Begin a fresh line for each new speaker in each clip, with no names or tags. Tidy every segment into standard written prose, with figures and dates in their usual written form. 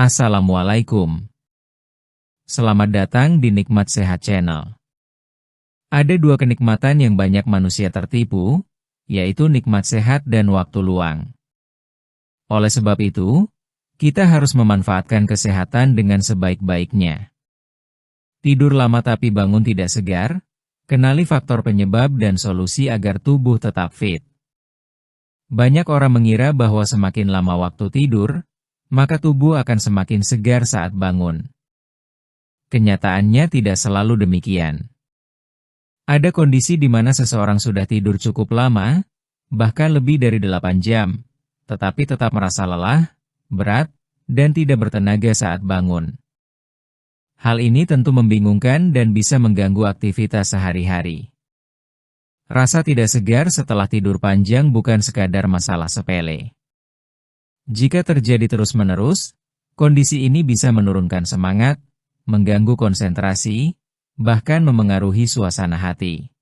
Assalamualaikum. Selamat datang di Nikmat Sehat Channel. Ada dua kenikmatan yang banyak manusia tertipu, yaitu nikmat sehat dan waktu luang. Oleh sebab itu, kita harus memanfaatkan kesehatan dengan sebaik-baiknya. Tidur lama tapi bangun tidak segar, kenali faktor penyebab dan solusi agar tubuh tetap fit. Banyak orang mengira bahwa semakin lama waktu tidur, maka tubuh akan semakin segar saat bangun. Kenyataannya tidak selalu demikian. Ada kondisi di mana seseorang sudah tidur cukup lama, bahkan lebih dari 8 jam, tetapi tetap merasa lelah, berat, dan tidak bertenaga saat bangun. Hal ini tentu membingungkan dan bisa mengganggu aktivitas sehari-hari. Rasa tidak segar setelah tidur panjang bukan sekadar masalah sepele. Jika terjadi terus-menerus, kondisi ini bisa menurunkan semangat, mengganggu konsentrasi, bahkan memengaruhi suasana hati.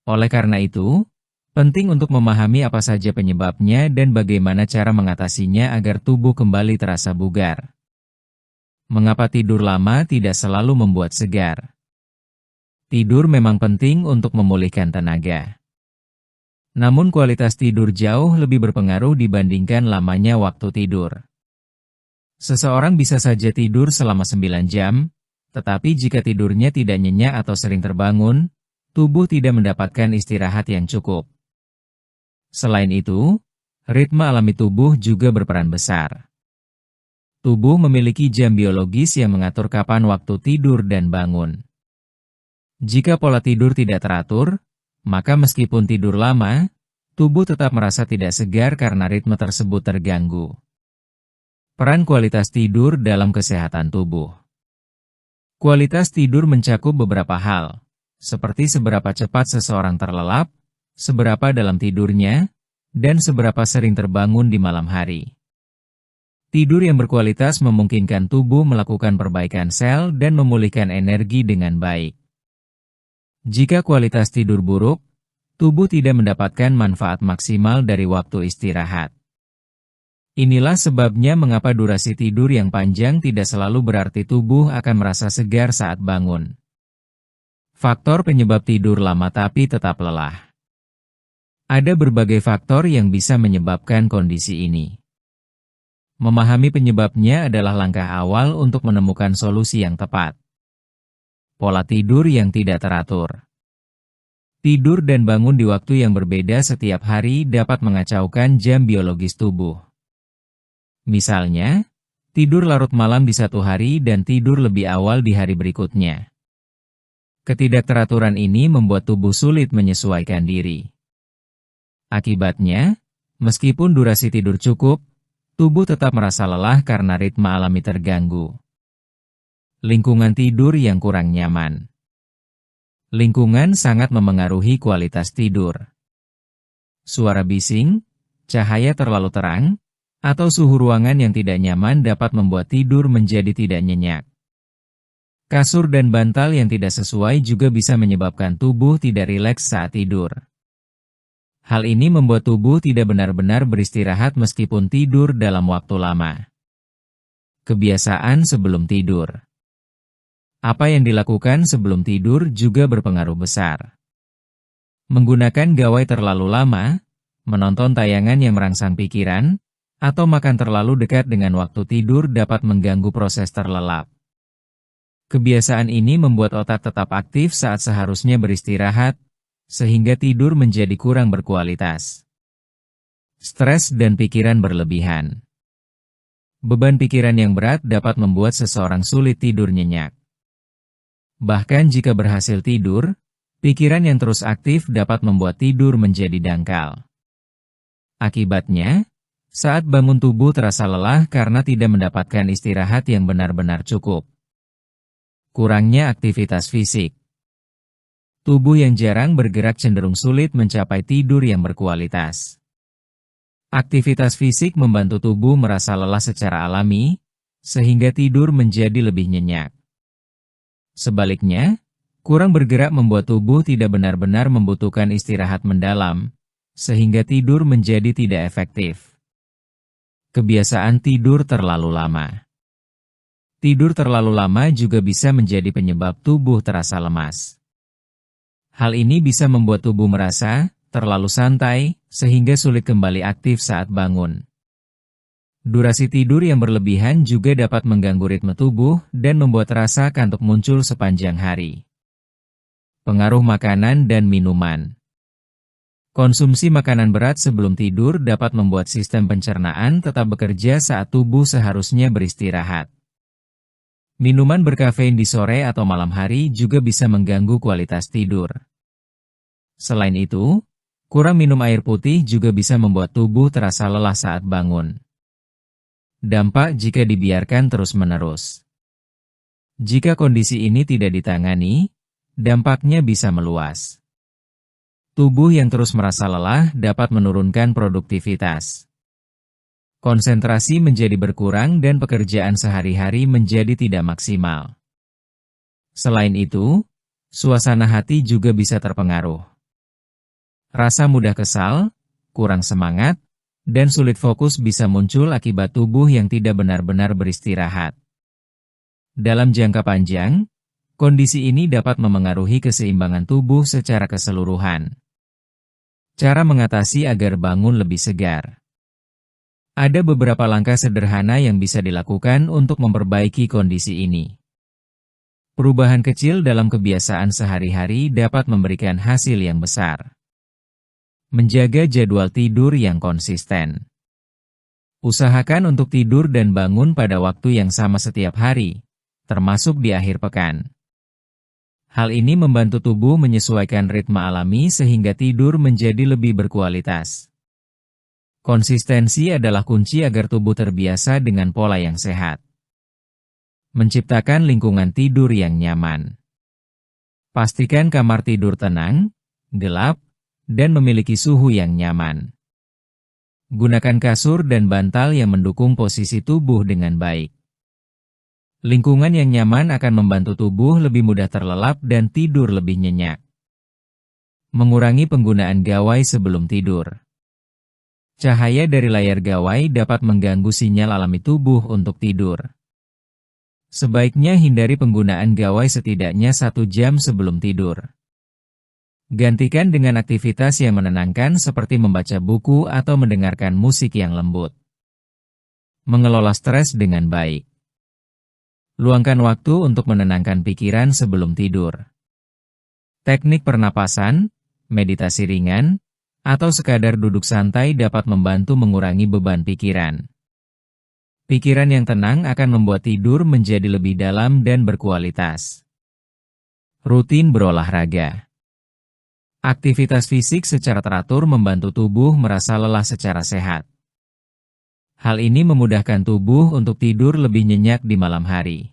Oleh karena itu, penting untuk memahami apa saja penyebabnya dan bagaimana cara mengatasinya agar tubuh kembali terasa bugar. Mengapa tidur lama tidak selalu membuat segar? Tidur memang penting untuk memulihkan tenaga. Namun kualitas tidur jauh lebih berpengaruh dibandingkan lamanya waktu tidur. Seseorang bisa saja tidur selama 9 jam, tetapi jika tidurnya tidak nyenyak atau sering terbangun, tubuh tidak mendapatkan istirahat yang cukup. Selain itu, ritme alami tubuh juga berperan besar. Tubuh memiliki jam biologis yang mengatur kapan waktu tidur dan bangun. Jika pola tidur tidak teratur, maka meskipun tidur lama, tubuh tetap merasa tidak segar karena ritme tersebut terganggu. Peran kualitas tidur dalam kesehatan tubuh. Kualitas tidur mencakup beberapa hal, seperti seberapa cepat seseorang terlelap, seberapa dalam tidurnya, dan seberapa sering terbangun di malam hari. Tidur yang berkualitas memungkinkan tubuh melakukan perbaikan sel dan memulihkan energi dengan baik. Jika kualitas tidur buruk, tubuh tidak mendapatkan manfaat maksimal dari waktu istirahat. Inilah sebabnya mengapa durasi tidur yang panjang tidak selalu berarti tubuh akan merasa segar saat bangun. Faktor penyebab tidur lama tapi tetap lelah. Ada berbagai faktor yang bisa menyebabkan kondisi ini. Memahami penyebabnya adalah langkah awal untuk menemukan solusi yang tepat. Pola tidur yang tidak teratur. Tidur dan bangun di waktu yang berbeda setiap hari dapat mengacaukan jam biologis tubuh. Misalnya, tidur larut malam di satu hari dan tidur lebih awal di hari berikutnya. Ketidakteraturan ini membuat tubuh sulit menyesuaikan diri. Akibatnya, meskipun durasi tidur cukup, tubuh tetap merasa lelah karena ritme alami terganggu. Lingkungan tidur yang kurang nyaman. Lingkungan sangat memengaruhi kualitas tidur. Suara bising, cahaya terlalu terang, atau suhu ruangan yang tidak nyaman dapat membuat tidur menjadi tidak nyenyak. Kasur dan bantal yang tidak sesuai juga bisa menyebabkan tubuh tidak rileks saat tidur. Hal ini membuat tubuh tidak benar-benar beristirahat meskipun tidur dalam waktu lama. Kebiasaan sebelum tidur. Apa yang dilakukan sebelum tidur juga berpengaruh besar. Menggunakan gawai terlalu lama, menonton tayangan yang merangsang pikiran, atau makan terlalu dekat dengan waktu tidur dapat mengganggu proses terlelap. Kebiasaan ini membuat otak tetap aktif saat seharusnya beristirahat, sehingga tidur menjadi kurang berkualitas. Stres dan pikiran berlebihan. Beban pikiran yang berat dapat membuat seseorang sulit tidur nyenyak. Bahkan jika berhasil tidur, pikiran yang terus aktif dapat membuat tidur menjadi dangkal. Akibatnya, saat bangun tubuh terasa lelah karena tidak mendapatkan istirahat yang benar-benar cukup. Kurangnya aktivitas fisik. Tubuh yang jarang bergerak cenderung sulit mencapai tidur yang berkualitas. Aktivitas fisik membantu tubuh merasa lelah secara alami, sehingga tidur menjadi lebih nyenyak. Sebaliknya, kurang bergerak membuat tubuh tidak benar-benar membutuhkan istirahat mendalam, sehingga tidur menjadi tidak efektif. Kebiasaan tidur terlalu lama. Tidur terlalu lama juga bisa menjadi penyebab tubuh terasa lemas. Hal ini bisa membuat tubuh merasa terlalu santai, sehingga sulit kembali aktif saat bangun. Durasi tidur yang berlebihan juga dapat mengganggu ritme tubuh dan membuat rasa kantuk muncul sepanjang hari. Pengaruh makanan dan minuman. Konsumsi makanan berat sebelum tidur dapat membuat sistem pencernaan tetap bekerja saat tubuh seharusnya beristirahat. Minuman berkafein di sore atau malam hari juga bisa mengganggu kualitas tidur. Selain itu, kurang minum air putih juga bisa membuat tubuh terasa lelah saat bangun. Dampak jika dibiarkan terus-menerus. Jika kondisi ini tidak ditangani, dampaknya bisa meluas. Tubuh yang terus merasa lelah dapat menurunkan produktivitas. Konsentrasi menjadi berkurang dan pekerjaan sehari-hari menjadi tidak maksimal. Selain itu, suasana hati juga bisa terpengaruh. Rasa mudah kesal, kurang semangat, dan sulit fokus bisa muncul akibat tubuh yang tidak benar-benar beristirahat. Dalam jangka panjang, kondisi ini dapat memengaruhi keseimbangan tubuh secara keseluruhan. Cara mengatasi agar bangun lebih segar. Ada beberapa langkah sederhana yang bisa dilakukan untuk memperbaiki kondisi ini. Perubahan kecil dalam kebiasaan sehari-hari dapat memberikan hasil yang besar. Menjaga jadwal tidur yang konsisten. Usahakan untuk tidur dan bangun pada waktu yang sama setiap hari, termasuk di akhir pekan. Hal ini membantu tubuh menyesuaikan ritme alami sehingga tidur menjadi lebih berkualitas. Konsistensi adalah kunci agar tubuh terbiasa dengan pola yang sehat. Menciptakan lingkungan tidur yang nyaman. Pastikan kamar tidur tenang, gelap, dan memiliki suhu yang nyaman. Gunakan kasur dan bantal yang mendukung posisi tubuh dengan baik. Lingkungan yang nyaman akan membantu tubuh lebih mudah terlelap dan tidur lebih nyenyak. Mengurangi penggunaan gawai sebelum tidur. Cahaya dari layar gawai dapat mengganggu sinyal alami tubuh untuk tidur. Sebaiknya hindari penggunaan gawai setidaknya 1 jam sebelum tidur. Gantikan dengan aktivitas yang menenangkan seperti membaca buku atau mendengarkan musik yang lembut. Mengelola stres dengan baik. Luangkan waktu untuk menenangkan pikiran sebelum tidur. Teknik pernapasan, meditasi ringan, atau sekadar duduk santai dapat membantu mengurangi beban pikiran. Pikiran yang tenang akan membuat tidur menjadi lebih dalam dan berkualitas. Rutin berolahraga. Aktivitas fisik secara teratur membantu tubuh merasa lelah secara sehat. Hal ini memudahkan tubuh untuk tidur lebih nyenyak di malam hari.